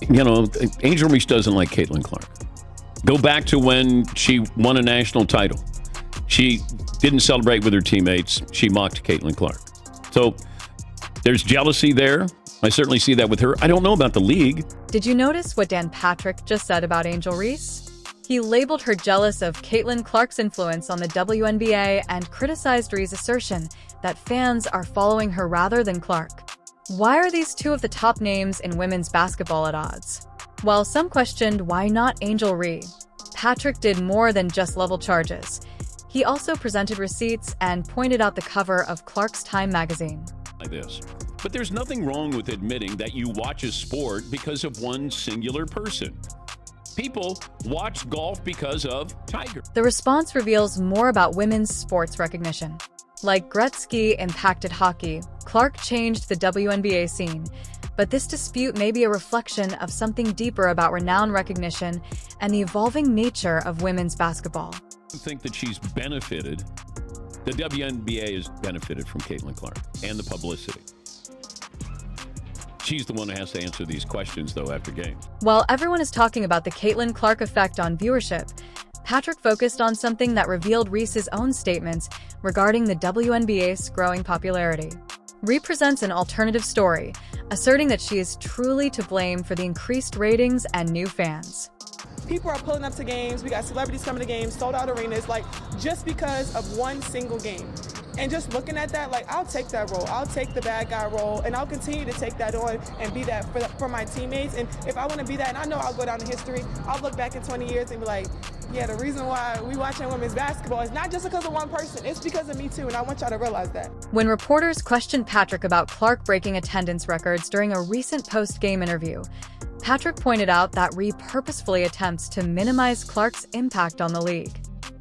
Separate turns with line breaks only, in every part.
You know, Angel Reese doesn't like Caitlin Clark. Go back to when she won a national title. She didn't celebrate with her teammates. She mocked Caitlin Clark. So there's jealousy there. I certainly see that with her. I don't know about the league.
Did you notice what Dan Patrick just said about Angel Reese? He labeled her jealous of Caitlin Clark's influence on the WNBA and criticized Reese's assertion that fans are following her rather than Clark. Why are these two of the top names in women's basketball at odds? While some questioned why not Angel Reese, Patrick did more than just level charges. He also presented receipts and pointed out the cover of Clark's Time magazine.
Like this. But there's nothing wrong with admitting that you watch a sport because of one singular person. People watch golf because of Tiger.
The response reveals more about women's sports recognition. Like Gretzky impacted hockey, Clark changed the WNBA scene. But this dispute may be a reflection of something deeper about renown recognition and the evolving nature of women's basketball.
I think that she's benefited. The WNBA has benefited from Caitlin Clark and the publicity. She's the one who has to answer these questions, though, after games.
While everyone is talking about the Caitlin Clark effect on viewership, Patrick focused on something that revealed Reese's own statements regarding the WNBA's growing popularity. Reese presents an alternative story, asserting that she is truly to blame for the increased ratings and new fans.
People are pulling up to games. We got celebrities coming to games, sold out arenas, like just because of one single game. And just looking at that, like, I'll take that role. I'll take the bad guy role, and I'll continue to take that on and be that for my teammates. And if I want to be that, and I know I'll go down in history, I'll look back in 20 years and be like, yeah, the reason why we watching women's basketball is not just because of one person. It's because of me, too, and I want y'all to realize that.
When reporters questioned Patrick about Clark breaking attendance records during a recent post-game interview, Patrick pointed out that Reese purposefully attempts to minimize Clark's impact on the league.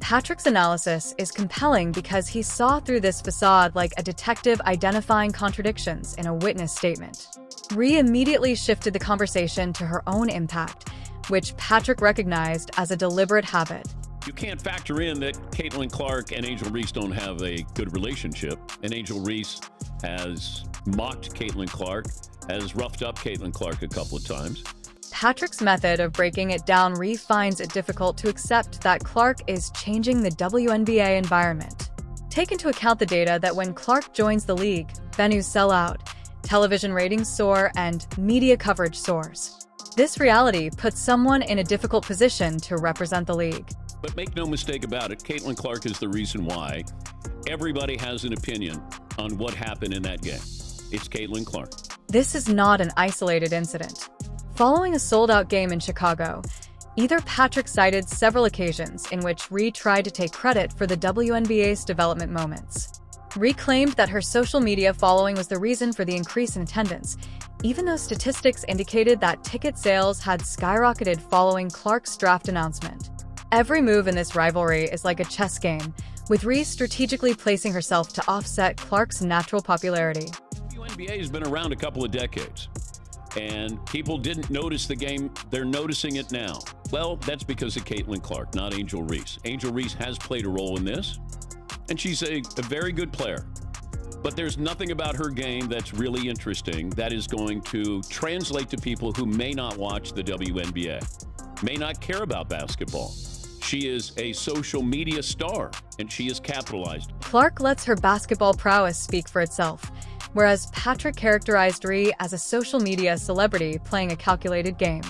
Patrick's analysis is compelling because he saw through this facade like a detective identifying contradictions in a witness statement. Reese immediately shifted the conversation to her own impact, which Patrick recognized as a deliberate habit.
You can't factor in that Caitlin Clark and Angel Reese don't have a good relationship, and Angel Reese has mocked Caitlin Clark, has roughed up Caitlin Clark a couple of times.
Patrick's method of breaking it down finds it difficult to accept that Clark is changing the WNBA environment. Take into account the data that when Clark joins the league, venues sell out, television ratings soar, and media coverage soars. This reality puts someone in a difficult position to represent the league.
But make no mistake about it, Caitlin Clark is the reason why everybody has an opinion on what happened in that game. It's Caitlin Clark.
This is not an isolated incident. Following a sold-out game in Chicago, either Patrick cited several occasions in which Reese tried to take credit for the WNBA's development moments. Reese claimed that her social media following was the reason for the increase in attendance, even though statistics indicated that ticket sales had skyrocketed following Clark's draft announcement. Every move in this rivalry is like a chess game, with Reese strategically placing herself to offset Clark's natural popularity.
The WNBA has been around a couple of decades. And people didn't notice the game. They're noticing it now. Well, that's because of Caitlin Clark, not Angel Reese. Angel Reese has played a role in this, and she's a very good player. But there's nothing about her game that's really interesting that is going to translate to people who may not watch the WNBA, may not care about basketball. She is a social media star, and she is capitalized.
Clark lets her basketball prowess speak for itself, whereas Patrick characterized Reese as a social media celebrity playing a calculated game.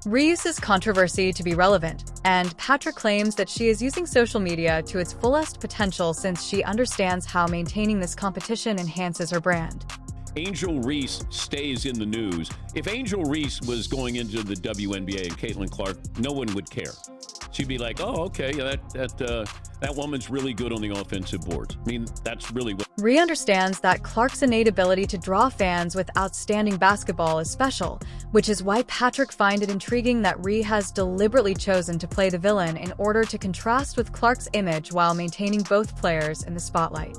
Reese uses controversy to be relevant, and Patrick claims that she is using social media to its fullest potential since she understands how maintaining this competition enhances her brand.
Angel Reese stays in the news. If Angel Reese was going into the WNBA and Caitlin Clark, no one would care. She'd be like, oh, okay, that woman's really good on the offensive boards. I mean, that's really what...
Reese understands that Clark's innate ability to draw fans with outstanding basketball is special, which is why Patrick finds it intriguing that Reese has deliberately chosen to play the villain in order to contrast with Clark's image while maintaining both players in the spotlight.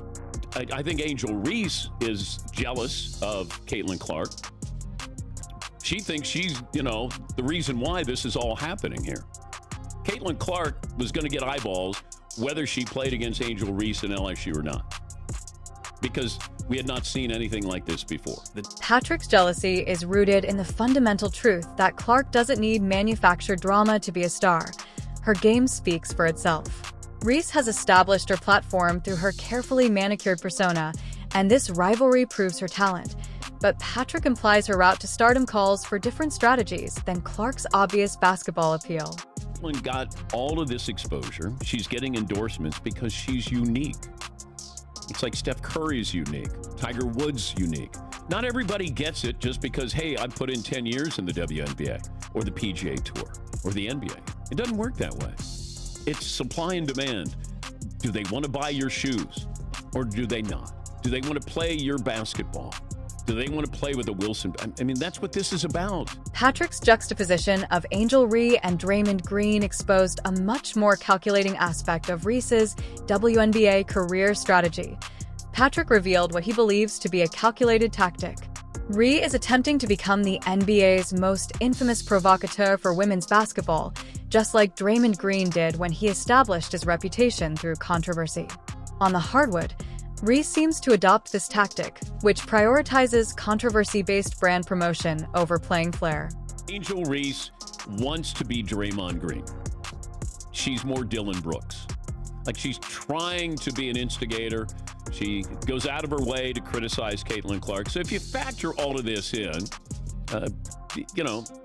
I think Angel Reese is jealous of Caitlin Clark. She thinks she's, the reason why this is all happening here. Caitlin Clark was going to get eyeballs whether she played against Angel Reese in LSU or not. Because We had not seen anything like this before.
Patrick's jealousy is rooted in the fundamental truth that Clark doesn't need manufactured drama to be a star. Her game speaks for itself. Reese has established her platform through her carefully manicured persona, and this rivalry proves her talent. But Patrick implies her route to stardom calls for different strategies than Clark's obvious basketball appeal.
Caitlin got all of this exposure. She's getting endorsements because she's unique. It's like Steph Curry's unique, Tiger Woods' unique. Not everybody gets it just because, hey, I put in 10 years in the WNBA or the PGA Tour or the NBA. It doesn't work that way. It's supply and demand. Do they want to buy your shoes or do they not? Do they want to play your basketball? Do they want to play with the Wilson? I mean, that's what this is about.
Patrick's juxtaposition of Angel Reese and Draymond Green exposed a much more calculating aspect of Reese's WNBA career strategy. Patrick revealed what he believes to be a calculated tactic. Reese is attempting to become the NBA's most infamous provocateur for women's basketball, just like Draymond Green did when he established his reputation through controversy. On the hardwood, Reese seems to adopt this tactic, which prioritizes controversy-based brand promotion over playing flair.
Angel Reese wants to be Draymond Green. She's more Dylan Brooks. Like, she's trying to be an instigator. She goes out of her way to criticize Caitlin Clark. So if you factor all of this in,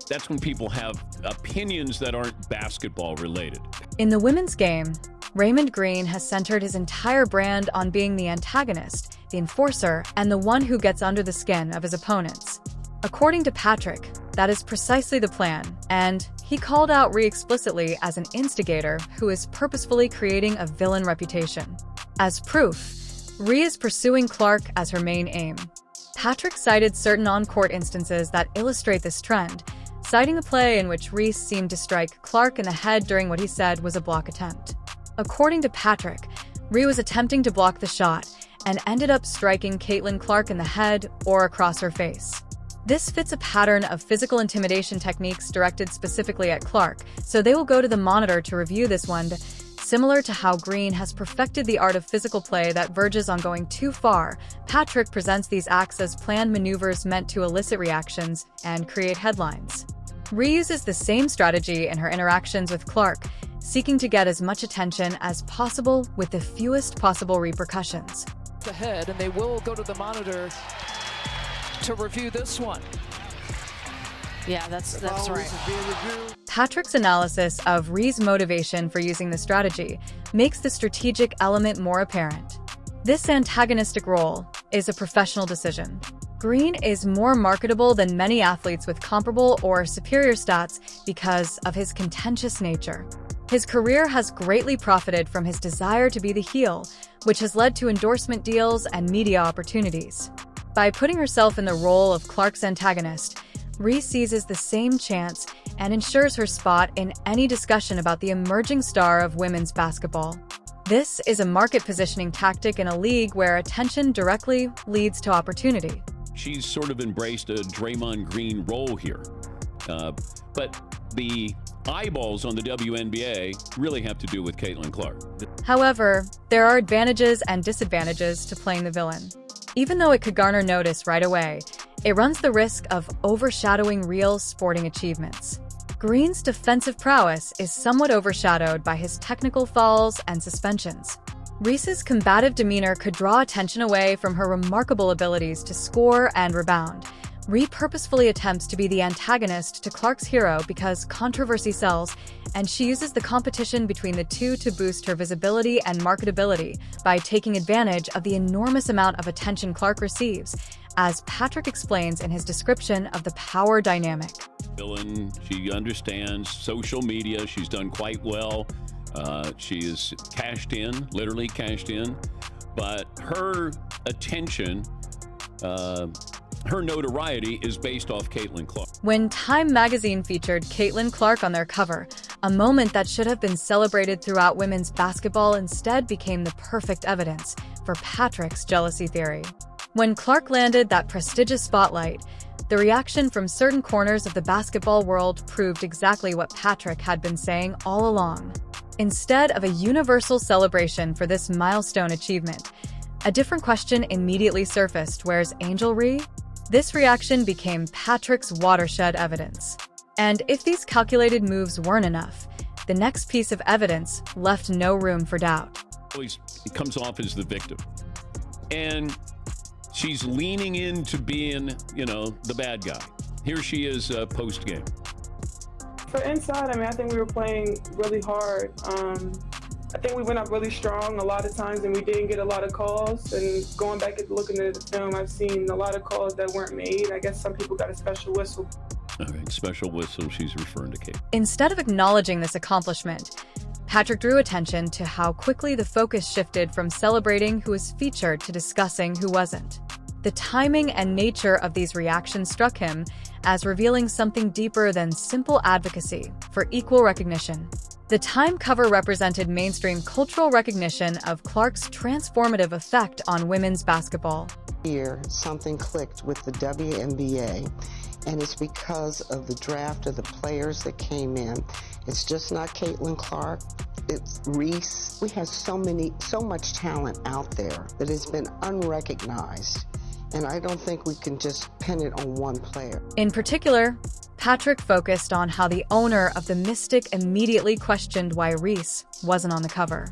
that's when people have opinions that aren't basketball related.
In the women's game, Draymond Green has centered his entire brand on being the antagonist, the enforcer, and the one who gets under the skin of his opponents. According to Patrick, that is precisely the plan, and he called out Reese explicitly as an instigator who is purposefully creating a villain reputation. As proof, Reese is pursuing Clark as her main aim. Patrick cited certain on-court instances that illustrate this trend, citing a play in which Reese seemed to strike Clark in the head during what he said was a block attempt. According to Patrick, Reese was attempting to block the shot and ended up striking Caitlin Clark in the head or across her face. This fits a pattern of physical intimidation techniques directed specifically at Clark, so they will go to the monitor to review this one. Similar to how Green has perfected the art of physical play that verges on going too far, Patrick presents these acts as planned maneuvers meant to elicit reactions and create headlines. Reese uses the same strategy in her interactions with Clark, seeking to get as much attention as possible with the fewest possible repercussions.
Ahead, and they will go to the monitor to review this one.
Yeah, that's right.
Patrick's analysis of Reese's motivation for using the strategy makes the strategic element more apparent. This antagonistic role is a professional decision. Green is more marketable than many athletes with comparable or superior stats because of his contentious nature. His career has greatly profited from his desire to be the heel, which has led to endorsement deals and media opportunities. By putting herself in the role of Clark's antagonist, Reese seizes the same chance and ensures her spot in any discussion about the emerging star of women's basketball. This is a market positioning tactic in a league where attention directly leads to opportunity.
She's sort of embraced a Draymond Green role here. But the eyeballs on the WNBA really have to do with Caitlin Clark.
However, there are advantages and disadvantages to playing the villain. Even though it could garner notice right away, it runs the risk of overshadowing real sporting achievements. Green's defensive prowess is somewhat overshadowed by his technical fouls and suspensions. Reese's combative demeanor could draw attention away from her remarkable abilities to score and rebound. Reese purposefully attempts to be the antagonist to Clark's hero because controversy sells, and she uses the competition between the two to boost her visibility and marketability by taking advantage of the enormous amount of attention Clark receives, as Patrick explains in his description of the power dynamic.
Villain, she understands social media. She's done quite well. She is cashed in, literally cashed in, but her attention, her notoriety is based off Caitlin Clark.
When Time magazine featured Caitlin Clark on their cover, a moment that should have been celebrated throughout women's basketball instead became the perfect evidence for Patrick's jealousy theory. When Clark landed that prestigious spotlight, the reaction from certain corners of the basketball world proved exactly what Patrick had been saying all along. Instead of a universal celebration for this milestone achievement, A different question immediately surfaced: where's Angel Reese? This reaction became Patrick's watershed evidence. And if these calculated moves weren't enough, the next piece of evidence left no room for doubt.
He comes off as the victim. And she's leaning into being, the bad guy. Here she is post-game.
For inside, I think we were playing really hard. I think we went up really strong a lot of times, and we didn't get a lot of calls. And going back and looking at the film, I've seen a lot of calls that weren't made. I guess some people got a special whistle.
Okay, special whistle, she's referring to Kate.
Instead of acknowledging this accomplishment, Patrick drew attention to how quickly the focus shifted from celebrating who was featured to discussing who wasn't. The timing and nature of these reactions struck him as revealing something deeper than simple advocacy for equal recognition. The Time cover represented mainstream cultural recognition of Clark's transformative effect on women's basketball.
Here, something clicked with the WNBA, and it's because of the draft of the players that came in. It's just not Caitlin Clark, it's Reese. We have so much talent out there that has been unrecognized, and I don't think we can just pin it on one player.
In particular, Patrick focused on how the owner of the Mystic immediately questioned why Reese wasn't on the cover.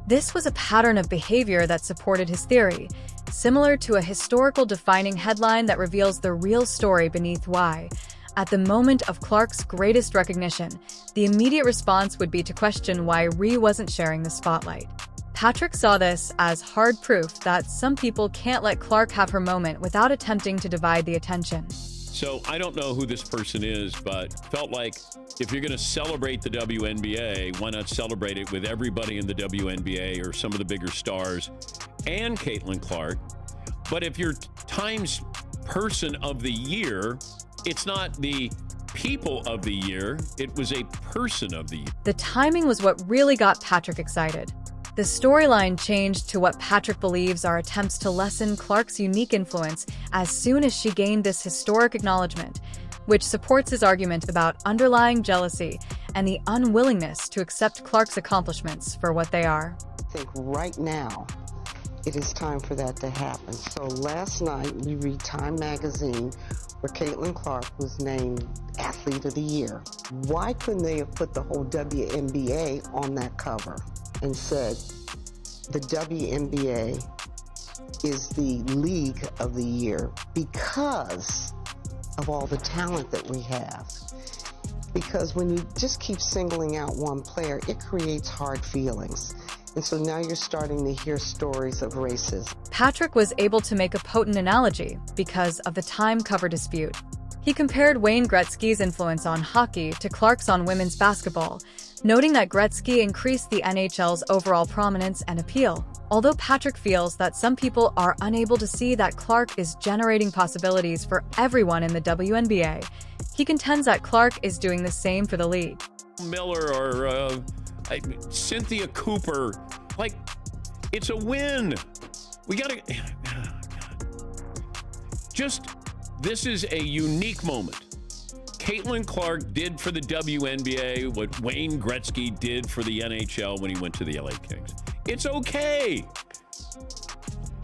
This was a pattern of behavior that supported his theory, similar to a historical defining headline that reveals the real story beneath why. At the moment of Clark's greatest recognition, the immediate response would be to question why Reese wasn't sharing the spotlight. Patrick saw this as hard proof that some people can't let Clark have her moment without attempting to divide the attention.
So I don't know who this person is, but felt like if you're going to celebrate the WNBA, why not celebrate it with everybody in the WNBA or some of the bigger stars and Caitlin Clark? But if you're Time's Person of the Year, it's not the People of the Year, it was a Person of the Year.
The timing was what really got Patrick excited. The storyline changed to what Patrick believes are attempts to lessen Clark's unique influence as soon as she gained this historic acknowledgement, which supports his argument about underlying jealousy and the unwillingness to accept Clark's accomplishments for what they are.
I think right now it is time for that to happen. So last night we read Time magazine where Caitlin Clark was named Athlete of the Year. Why couldn't they have put the whole WNBA on that cover and said the WNBA is the League of the Year because of all the talent that we have? Because when you just keep singling out one player, it creates hard feelings. And so now you're starting to hear stories of racism.
Patrick was able to make a potent analogy because of the Time cover dispute. He compared Wayne Gretzky's influence on hockey to Clark's on women's basketball, noting that Gretzky increased the NHL's overall prominence and appeal. Although Patrick feels that some people are unable to see that Clark is generating possibilities for everyone in the WNBA, he contends that Clark is doing the same for the league.
Miller or Cynthia Cooper, it's a win. We gotta this is a unique moment. Caitlin Clark did for the WNBA what Wayne Gretzky did for the NHL when he went to the LA Kings. It's okay.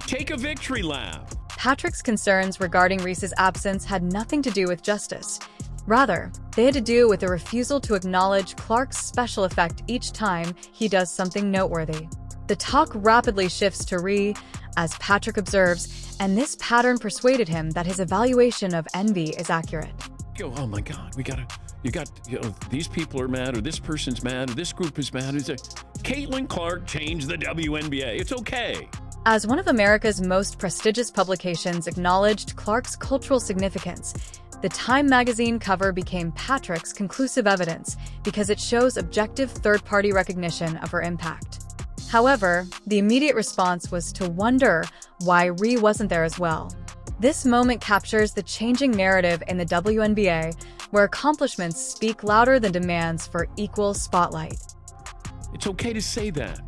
Take a victory lap.
Patrick's concerns regarding Reese's absence had nothing to do with justice. Rather, they had to do with a refusal to acknowledge Clark's special effect each time he does something noteworthy. The talk rapidly shifts to Reese, as Patrick observes, and this pattern persuaded him that his evaluation of envy is accurate.
Oh my God, these people are mad, or this person's mad, or this group is mad. Caitlin Clark changed the WNBA. It's okay.
As one of America's most prestigious publications acknowledged Clark's cultural significance, the Time magazine cover became Patrick's conclusive evidence because it shows objective third-party recognition of her impact. However, the immediate response was to wonder why Reese wasn't there as well. This moment captures the changing narrative in the WNBA, where accomplishments speak louder than demands for equal spotlight.
It's okay to say that.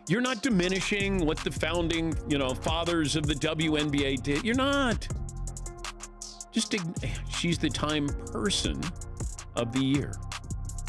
You're not diminishing what the founding, fathers of the WNBA did. You're not. She's the Time Person of the Year.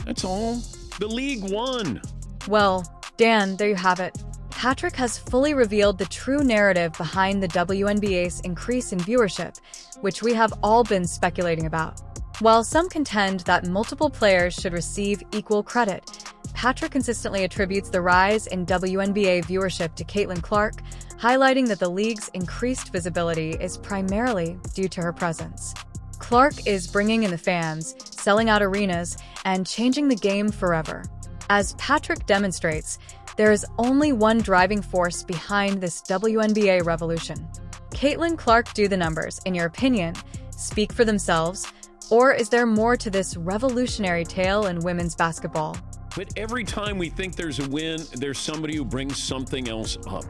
That's all. The league won.
Well, Dan, there you have it. Patrick has fully revealed the true narrative behind the WNBA's increase in viewership, which we have all been speculating about. While some contend that multiple players should receive equal credit, Patrick consistently attributes the rise in WNBA viewership to Caitlin Clark, highlighting that the league's increased visibility is primarily due to her presence. Clark is bringing in the fans, selling out arenas, and changing the game forever. As Patrick demonstrates, there is only one driving force behind this WNBA revolution. Caitlin Clark do the numbers, in your opinion, speak for themselves, or is there more to this revolutionary tale in women's basketball?
But every time we think there's a win, there's somebody who brings something else up.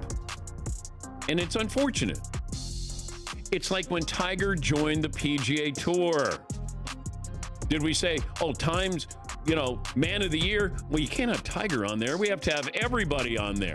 And it's unfortunate. It's like when Tiger joined the PGA Tour. Did we say, oh, Time's, man of the year? Well, you can't have Tiger on there. We have to have everybody on there.